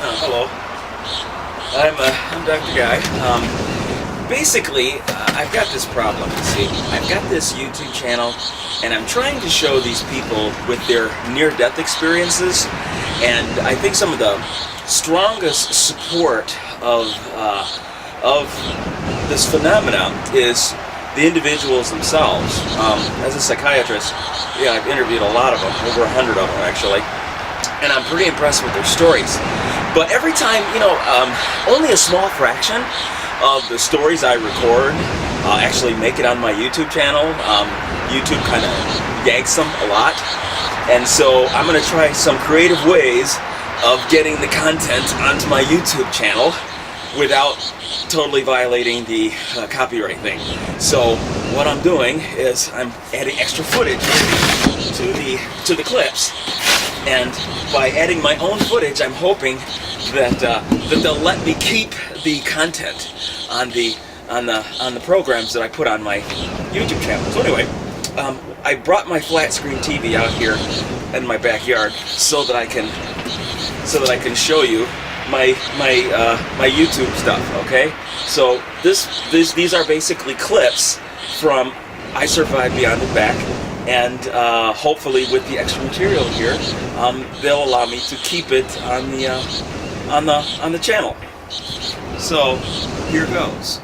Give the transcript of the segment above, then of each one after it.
Hello. I'm Dr. Guy. Basically, I've got this problem. See, I've got this YouTube channel, and I'm trying to show these people with their near-death experiences, and I think some of the strongest support of this phenomena is the individuals themselves. As a psychiatrist, I've interviewed a lot of them, over 100 of them actually, and I'm pretty impressed with their stories. But every time, only a small fraction of the stories I record actually make it on my YouTube channel. YouTube kind of yanks them a lot, and so I'm going to try some creative ways of getting the content onto my YouTube channel without totally violating the copyright thing. So what I'm doing is I'm adding extra footage to the clips, and by adding my own footage, I'm hoping that they'll let me keep the content on the programs that I put on my YouTube channel. So anyway, I brought my flat screen TV out here in my backyard so that I can show you my YouTube stuff. Okay, so these are basically clips from I Survived Beyond the Back, and hopefully with the extra material here, they'll allow me to keep it on the channel. So here goes.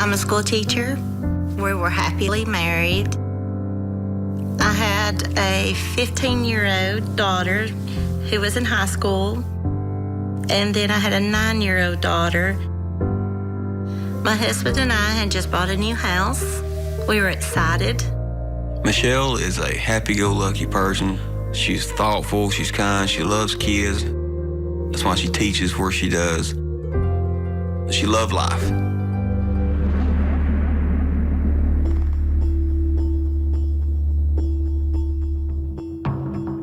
I'm a school teacher. We were happily married. I had a 15-year-old daughter who was in high school, and then I had a 9-year-old daughter. My husband and I had just bought a new house. We were excited. Miichelle is a happy-go-lucky person. She's thoughtful, she's kind, she loves kids. That's why she teaches where she does. She loves life.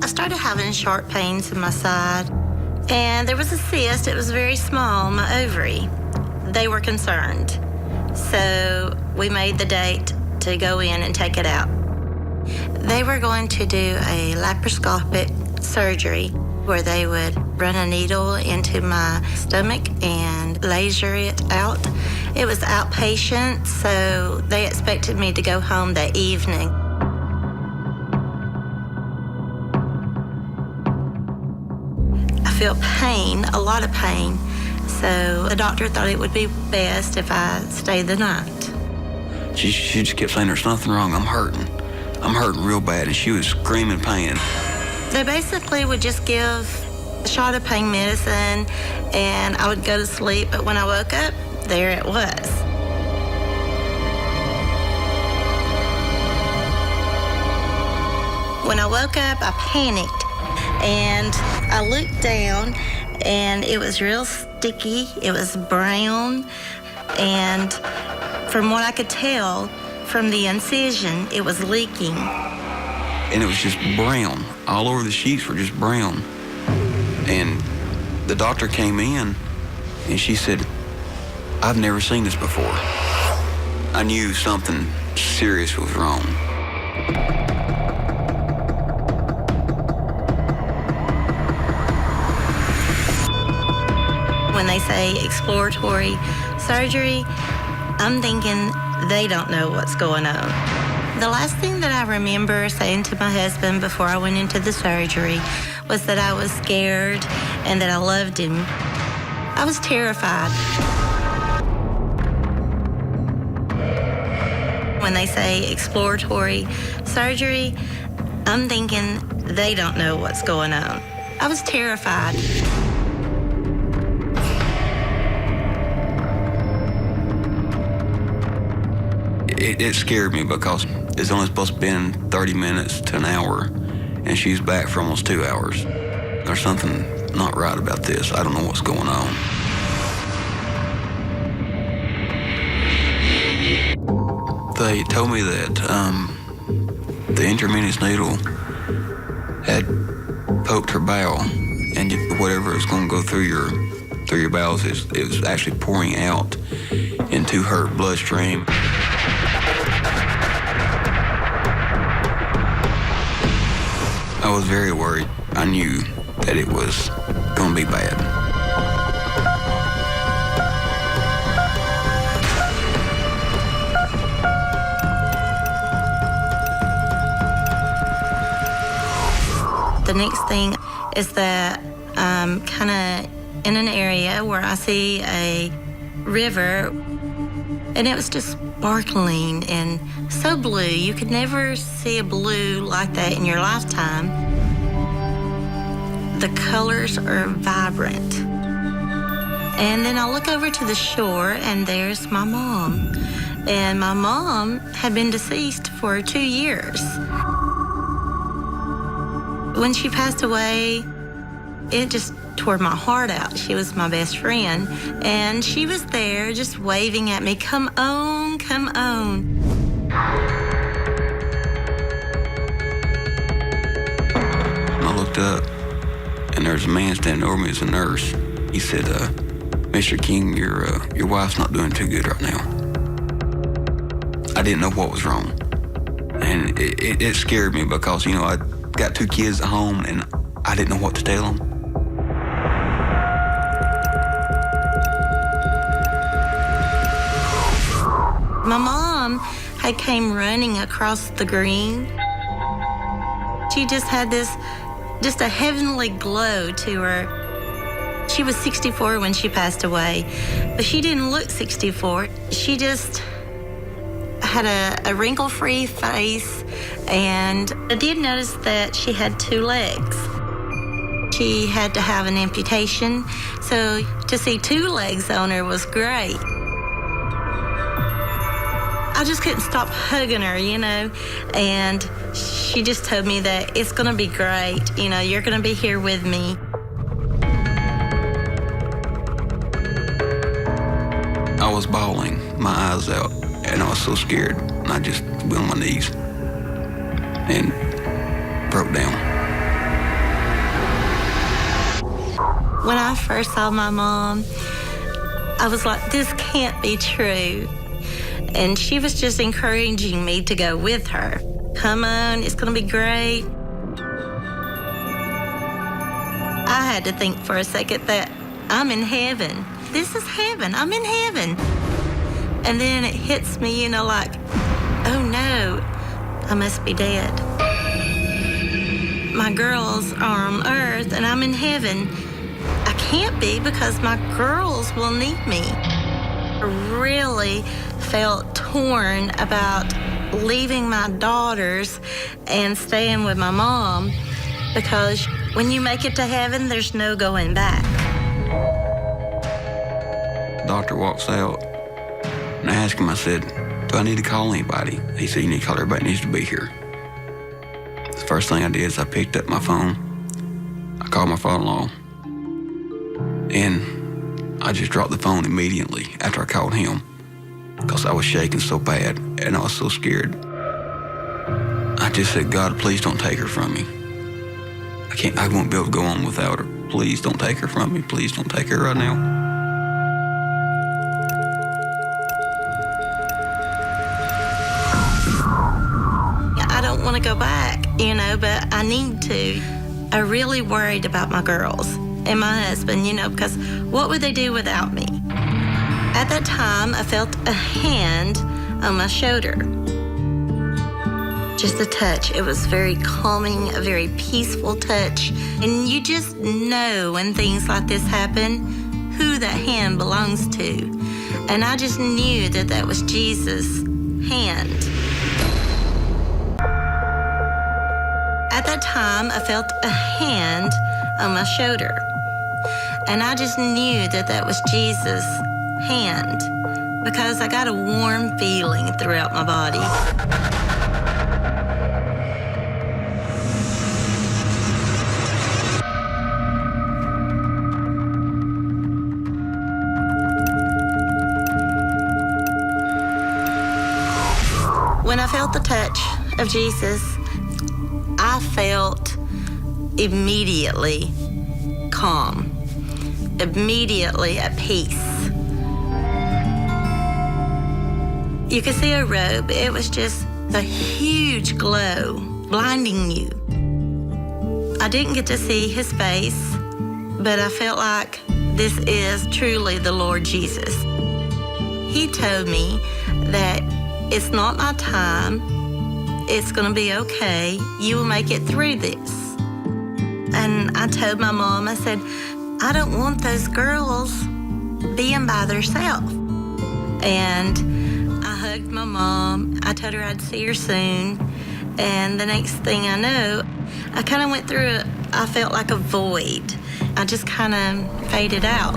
I started having sharp pains in my side, and there was a cyst. It was very small, my ovary. They were concerned, so we made the date to go in and take it out. They were going to do a laparoscopic surgery where they would run a needle into my stomach and laser it out. It was outpatient, so they expected me to go home that evening. I felt pain, a lot of pain, so the doctor thought it would be best if I stayed the night. She just kept saying, "There's nothing wrong, I'm hurting real bad," and she was screaming pain. They basically would just give a shot of pain medicine, and I would go to sleep, but when I woke up, there it was. When I woke up, I panicked, and I looked down, and it was real sticky. It was brown, and from what I could tell from the incision, it was leaking. And it was just brown. All over the sheets were just brown. And the doctor came in, and she said, "I've never seen this before." I knew something serious was wrong. When they say exploratory surgery, I'm thinking they don't know what's going on. The last thing that I remember saying to my husband before I went into the surgery was that I was scared and that I loved him. I was terrified. When they say exploratory surgery, I'm thinking they don't know what's going on. I was terrified. It scared me because it's only supposed to be in 30 minutes to an hour, and she's back for almost 2 hours. There's something not right about this. I don't know what's going on. They told me that the intravenous needle had poked her bowel, and whatever was going to go through your bowels, it was actually pouring out into her bloodstream. was very worried. I knew that it was going to be bad. The next thing is that I'm kind of in an area where I see a river, and it was just sparkling and so blue. You could never see a blue like that in your lifetime. The colors are vibrant. And then I look over to the shore, and there's my mom. And my mom had been deceased for 2 years. When she passed away, it just tore my heart out. She was my best friend, and she was there just waving at me, "Come on, come on." I looked up, and there's a man standing over me as a nurse. He said, "Mr. King, your wife's not doing too good right now." I didn't know what was wrong, and it scared me because, I got 2 kids at home, and I didn't know what to tell them. My mom had came running across the green. She just had just a heavenly glow to her. She was 64 when she passed away, but she didn't look 64. She just had a wrinkle-free face, and I did notice that she had 2 legs. She had to have an amputation, so to see 2 legs on her was great. I just couldn't stop hugging her, and she just told me that it's gonna be great, you're gonna be here with me. I was bawling my eyes out, and I was so scared, and I just went on my knees and broke down. When I first saw my mom, I was like, this can't be true. And she was just encouraging me to go with her. Come on, it's gonna be great. I had to think for a second that I'm in heaven. This is heaven, I'm in heaven. And then it hits me, like, oh no, I must be dead. My girls are on earth and I'm in heaven. I can't be because my girls will need me. I really felt torn about leaving my daughters and staying with my mom, because when you make it to heaven, there's no going back. The doctor walks out, and I asked him, I said, "Do I need to call anybody?" He said, "You need to call everybody that needs to be here." The first thing I did is I picked up my phone. I called my father-in-law, and I just dropped the phone immediately after I called him because I was shaking so bad and I was so scared. I just said, "God, please don't take her from me. I won't be able to go on without her. Please don't take her from me. Please don't take her right now." I don't want to go back, but I need to. I really worried about my girls and my husband, because what would they do without me? At that time, I felt a hand on my shoulder. Just a touch. It was very calming, a very peaceful touch. And you just know when things like this happen, who that hand belongs to. And I just knew that that was Jesus' hand. At that time, I felt a hand on my shoulder. And I just knew that that was Jesus' hand, because I got a warm feeling throughout my body. When I felt the touch of Jesus, I felt immediately calm, immediately at peace. You could see a robe. It was just a huge glow, blinding you. I didn't get to see his face, but I felt like this is truly the Lord Jesus. He told me that it's not my time. It's going to be okay. You will make it through this. And I told my mom, I said, I don't want those girls being by themselves. And I hugged my mom. I told her I'd see her soon. And the next thing I know, I kind of went through I felt like a void. I just kind of faded out.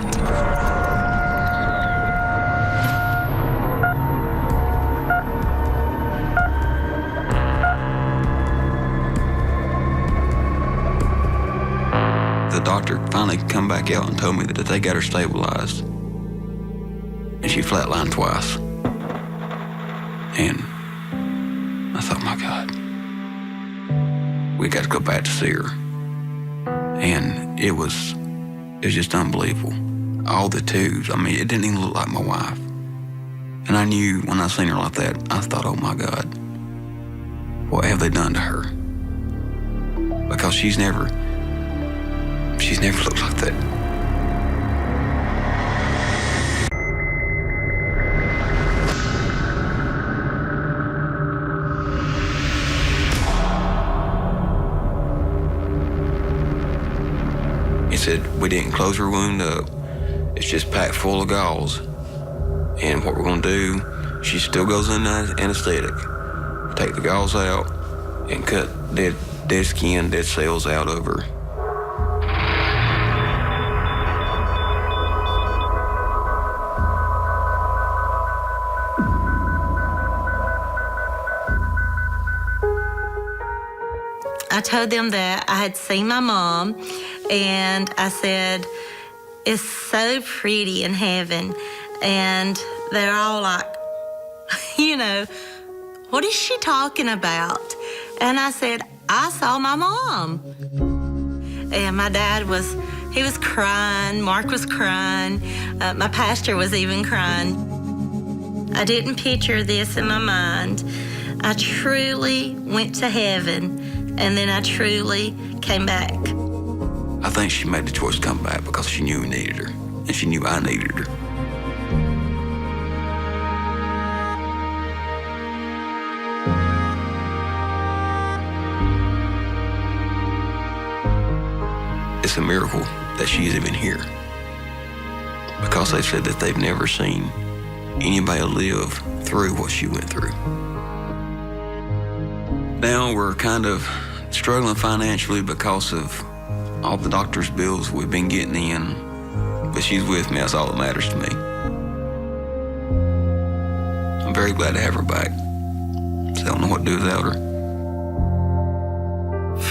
The doctor finally come back out and told me that they got her stabilized. And she flatlined twice. And I thought, my God, we got to go back to see her. And it was just unbelievable. All the tubes, I mean, it didn't even look like my wife. And I knew when I seen her like that, I thought, oh my God, what have they done to her? Because she's never looked like that. He said, we didn't close her wound up. It's just packed full of gauze. And what we're gonna do, she still goes in anesthetic. Take the gauze out and cut dead skin, dead cells out of her. I told them that I had seen my mom, and I said, it's so pretty in heaven. And they're all like, what is she talking about? And I said, I saw my mom. And my dad was crying. Mark was crying. My pastor was even crying. I didn't picture this in my mind. I truly went to heaven. And then I truly came back. I think she made the choice to come back because she knew we needed her, and she knew I needed her. It's a miracle that she is even here, because they said that they've never seen anybody live through what she went through. Now we're kind of struggling financially because of all the doctor's bills we've been getting in, but she's with me. That's all that matters to me. I'm very glad to have her back. So I don't know what to do without her.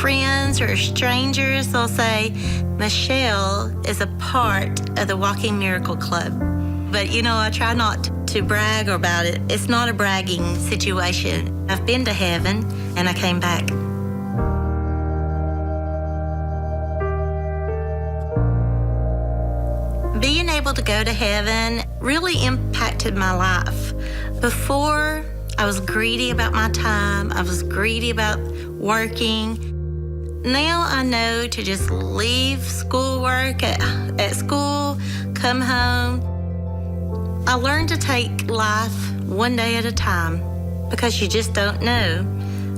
Friends or strangers will say, Michelle is a part of the Walking Miracle Club. But I try not to brag about it. It's not a bragging situation. I've been to heaven and I came back. Being able to go to heaven really impacted my life. Before, I was greedy about my time. I was greedy about working. Now I know to just leave schoolwork at school, come home. I learned to take life one day at a time, because you just don't know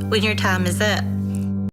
when your time is up.